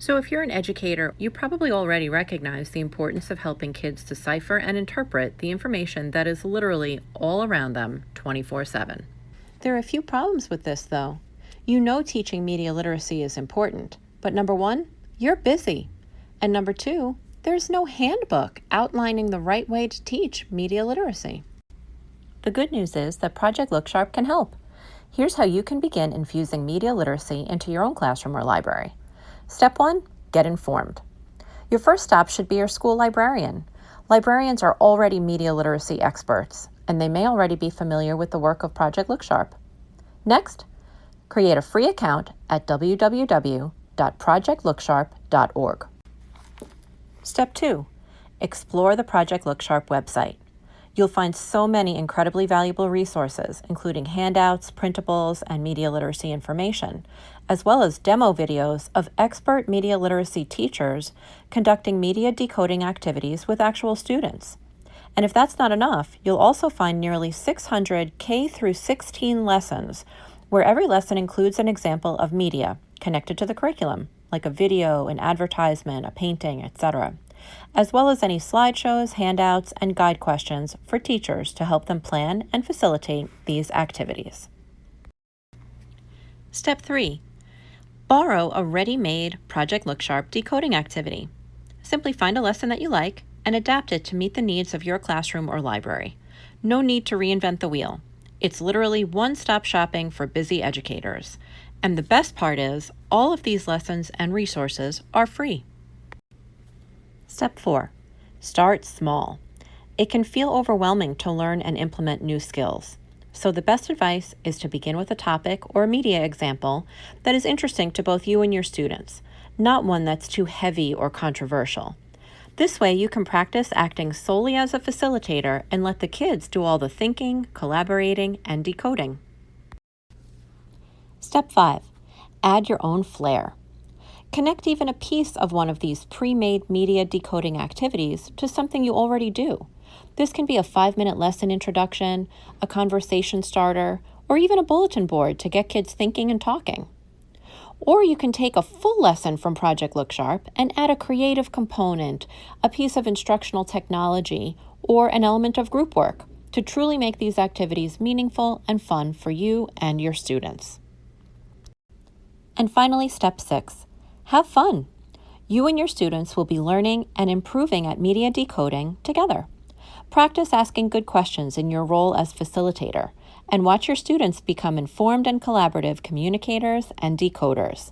So, if you're an educator, you probably already recognize the importance of helping kids decipher and interpret the information that is literally all around them 24/7. There are a few problems with this, though. You know teaching media literacy is important, but number one, you're busy. And number two, there's no handbook outlining the right way to teach media literacy. The good news is that Project Look Sharp can help. Here's how you can begin infusing media literacy into your own classroom or library. Step 1, get informed. Your first stop should be your school librarian. Librarians are already media literacy experts, and they may already be familiar with the work of Project Look Sharp. Next, create a free account at www.projectlooksharp.org. Step 2, explore the Project Look Sharp website. You'll find so many incredibly valuable resources, including handouts, printables, and media literacy information, as well as demo videos of expert media literacy teachers conducting media decoding activities with actual students. And if that's not enough, you'll also find nearly 600 K through 16 lessons, where every lesson includes an example of media connected to the curriculum, like a video, an advertisement, a painting, etc., as well as any slideshows, handouts, and guide questions for teachers to help them plan and facilitate these activities. Step 3. Borrow a ready-made Project Look Sharp decoding activity. Simply find a lesson that you like and adapt it to meet the needs of your classroom or library. No need to reinvent the wheel. It's literally one-stop shopping for busy educators. And the best part is, all of these lessons and resources are free. Step 4. Start small. It can feel overwhelming to learn and implement new skills. So the best advice is to begin with a topic or a media example that is interesting to both you and your students, not one that's too heavy or controversial. This way you can practice acting solely as a facilitator and let the kids do all the thinking, collaborating, and decoding. Step 5. Add your own flair. Connect even a piece of one of these pre-made media decoding activities to something you already do. This can be a 5-minute lesson introduction, a conversation starter, or even a bulletin board to get kids thinking and talking. Or you can take a full lesson from Project Look Sharp and add a creative component, a piece of instructional technology, or an element of group work to truly make these activities meaningful and fun for you and your students. And finally, step 6. Have fun. You and your students will be learning and improving at media decoding together. Practice asking good questions in your role as facilitator, and watch your students become informed and collaborative communicators and decoders.